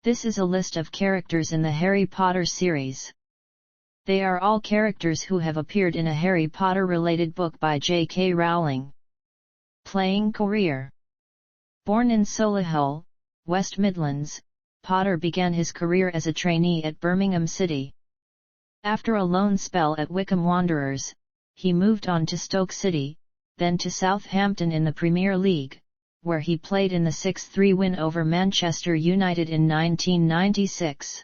This is a list of characters in the Harry Potter series. They are all characters who have appeared in a Harry Potter-related book by J.K. Rowling. Playing career. Born in Solihull, West Midlands, Potter began his career as a trainee at Birmingham City. After a loan spell at Wycombe Wanderers, he moved on to Stoke City, then to Southampton in the Premier League, where he played in the 6-3 win over Manchester United in 1996.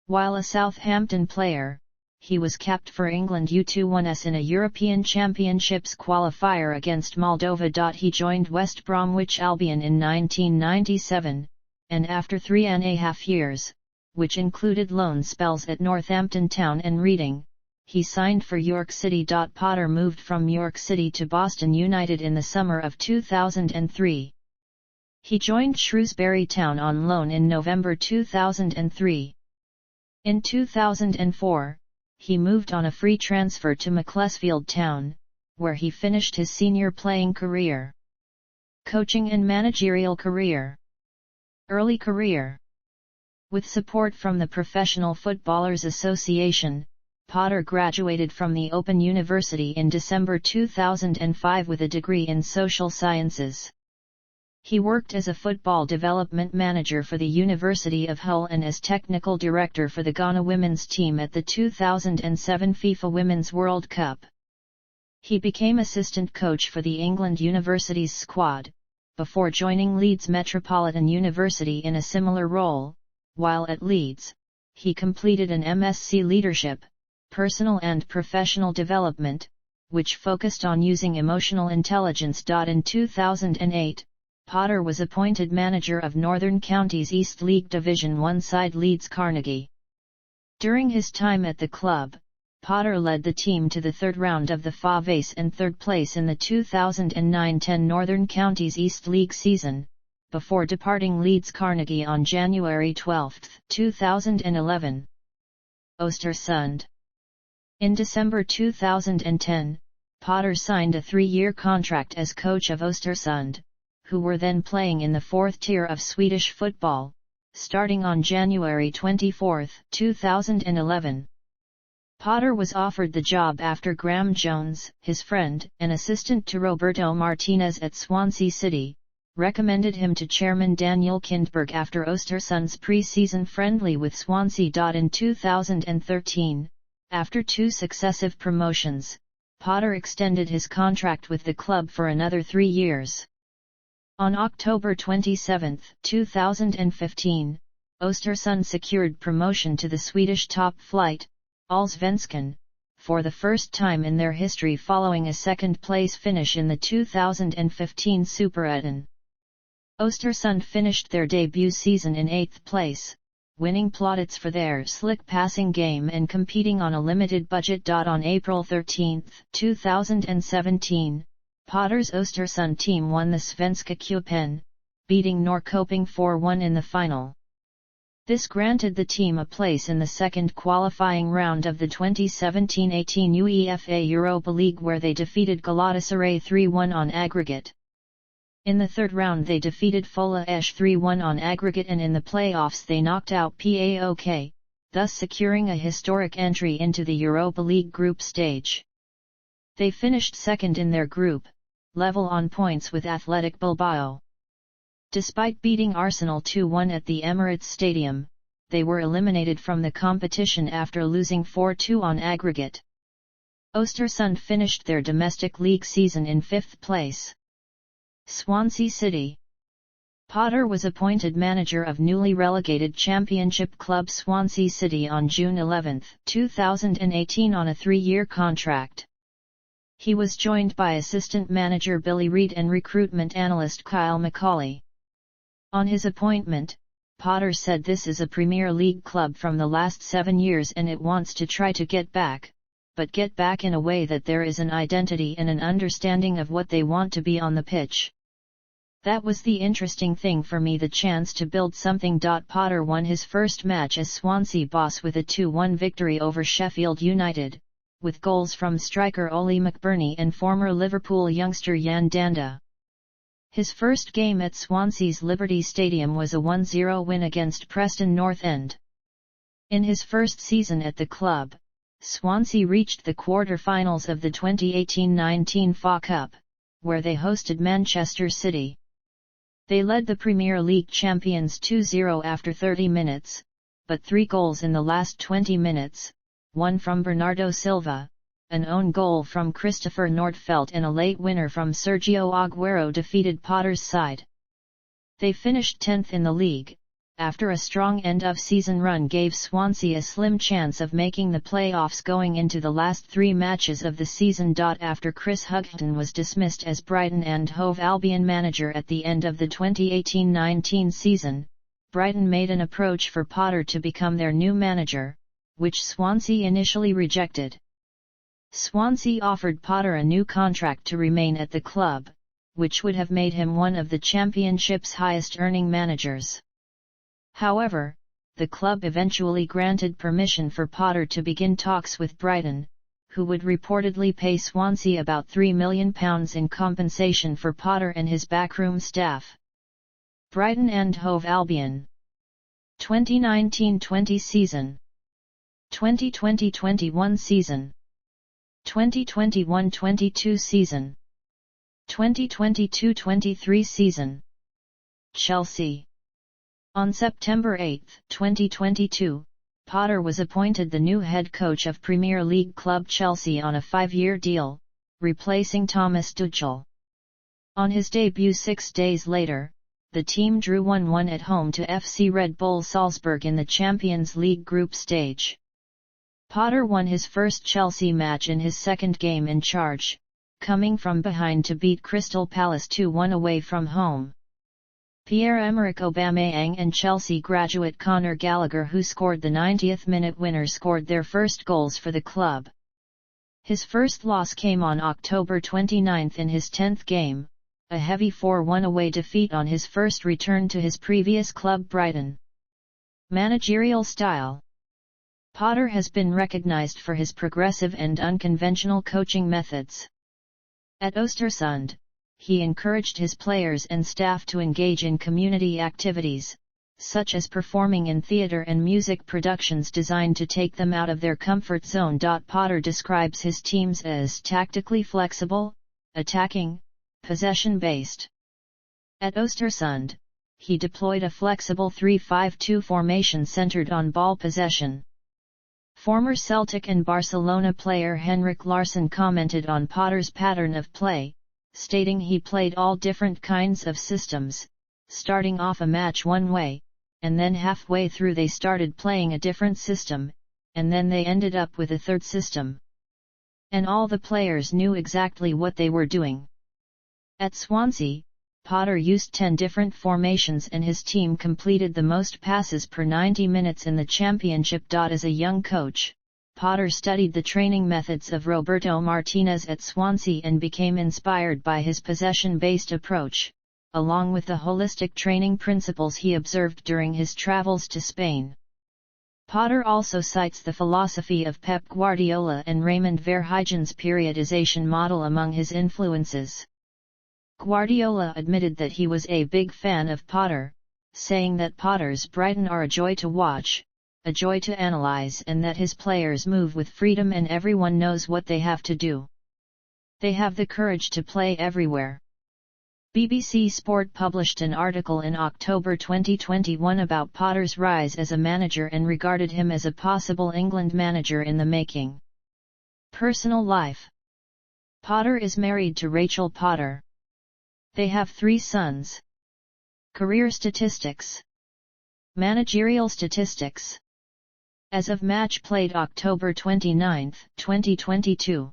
While a Southampton player, he was capped for England U21s in a European Championships qualifier against Moldova. He joined West Bromwich Albion in 1997, and after 3.5 years, which included loan spells at Northampton Town and Reading, he signed for York City. Potter moved from York City to Boston United in the summer of 2003. He joined Shrewsbury Town on loan in November 2003. In 2004, he moved on a free transfer to Macclesfield Town, where he finished his senior playing career. Coaching and managerial career. Early career. With support from the Professional Footballers Association, Potter graduated from the Open University in December 2005 with a degree in social sciences. He worked as a football development manager for the University of Hull and as technical director for the Ghana women's team at the 2007 FIFA Women's World Cup. He became assistant coach for the England University's squad, before joining Leeds Metropolitan University in a similar role. While at Leeds, he completed an MSc Leadership, Personal and Professional Development, which focused on using emotional intelligence. In 2008, Potter was appointed manager of Northern Counties East League Division 1 side Leeds Carnegie. During his time at the club, Potter led the team to the third round of the FA Vase and third place in the 2009-10 Northern Counties East League season, before departing Leeds Carnegie on January 12, 2011. Östersund. In December 2010, Potter signed a 3-year contract as coach of Östersund, who were then playing in the 4th tier of Swedish football, starting on January 24, 2011. Potter was offered the job after Graham Jones, his friend and assistant to Roberto Martinez at Swansea City, recommended him to chairman Daniel Kindberg after Östersund's pre-season friendly with Swansea. In 2013, after 2 successive promotions, Potter extended his contract with the club for another 3 years. On October 27, 2015, Östersund secured promotion to the Swedish top flight, Allsvenskan, for the first time in their history following a second-place finish in the 2015 Superettan. Östersund finished their debut season in 8th place, winning plaudits for their slick passing game and competing on a limited budget. On April 13, 2017, Potter's Östersund team won the Svenska Cupen, beating Norrköping 4-1 in the final. This granted the team a place in the second qualifying round of the 2017-18 UEFA Europa League, where they defeated Galatasaray 3-1 on aggregate. In the third round they defeated Fola Esch 3-1 on aggregate, and in the playoffs they knocked out PAOK, thus securing a historic entry into the Europa League group stage. They finished second in their group, level on points with Athletic Bilbao. Despite beating Arsenal 2-1 at the Emirates Stadium, they were eliminated from the competition after losing 4-2 on aggregate. Östersund finished their domestic league season in 5th place. Swansea City. Potter was appointed manager of newly relegated Championship club Swansea City on June 11, 2018 on a 3-year contract. He was joined by assistant manager Billy Reid and recruitment analyst Kyle McCauley. On his appointment, Potter said this is a Premier League club from the last 7 years and it wants to try to get back, but get back in a way that there is an identity and an understanding of what they want to be on the pitch. That was the interesting thing for me, the chance to build something. Potter won his first match as Swansea boss with a 2-1 victory over Sheffield United, with goals from striker Oli McBurney and former Liverpool youngster Jan Danda. His first game at Swansea's Liberty Stadium was a 1-0 win against Preston North End. In his first season at the club, Swansea reached the quarter-finals of the 2018-19 FA Cup, where they hosted Manchester City. They led the Premier League champions 2-0 after 30 minutes, but 3 goals in the last 20 minutes, one from Bernardo Silva, an own goal from Christopher Nordfeldt and a late winner from Sergio Aguero defeated Potter's side. They finished 10th in the league, after a strong end-of-season run gave Swansea a slim chance of making the playoffs going into the last 3 matches of the season. After Chris Hughton was dismissed as Brighton and Hove Albion manager at the end of the 2018-19 season, Brighton made an approach for Potter to become their new manager, which Swansea initially rejected. Swansea offered Potter a new contract to remain at the club, which would have made him one of the Championship's highest-earning managers. However, the club eventually granted permission for Potter to begin talks with Brighton, who would reportedly pay Swansea about £3 million in compensation for Potter and his backroom staff. Brighton and Hove Albion. 2019-20 season. 2020-21 season. 2021-22 season. 2022-23 season. Chelsea. On September 8, 2022, Potter was appointed the new head coach of Premier League club Chelsea on a 5-year deal, replacing Thomas Tuchel. On his debut 6 days later, the team drew 1-1 at home to FC Red Bull Salzburg in the Champions League group stage. Potter won his first Chelsea match in his second game in charge, coming from behind to beat Crystal Palace 2-1 away from home. Pierre-Emerick Aubameyang and Chelsea graduate Conor Gallagher, who scored the 90th-minute winner, scored their first goals for the club. His first loss came on October 29 in his 10th game, a heavy 4-1 away defeat on his first return to his previous club Brighton. Managerial style. Potter has been recognized for his progressive and unconventional coaching methods. At Östersund, he encouraged his players and staff to engage in community activities, such as performing in theatre and music productions designed to take them out of their comfort zone. Potter describes his teams as tactically flexible, attacking, possession-based. At Östersund, he deployed a flexible 3-5-2 formation centered on ball possession. Former Celtic and Barcelona player Henrik Larsson commented on Potter's pattern of play, stating he played all different kinds of systems, starting off a match one way, and then halfway through they started playing a different system, and then they ended up with a third system. And all the players knew exactly what they were doing. At Swansea, Potter used 10 different formations and his team completed the most passes per 90 minutes in the Championship. As a young coach, Potter studied the training methods of Roberto Martinez at Swansea and became inspired by his possession-based approach, along with the holistic training principles he observed during his travels to Spain. Potter also cites the philosophy of Pep Guardiola and Raymond Verheijen's periodization model among his influences. Guardiola admitted that he was a big fan of Potter, saying that Potter's Brighton are a joy to watch, a joy to analyze, and that his players move with freedom and everyone knows what they have to do. They have the courage to play everywhere. BBC Sport published an article in October 2021 about Potter's rise as a manager and regarded him as a possible England manager in the making. Personal life. Potter is married to Rachel Potter. They have 3 sons. Career statistics. Managerial statistics. As of match played October 29, 2022.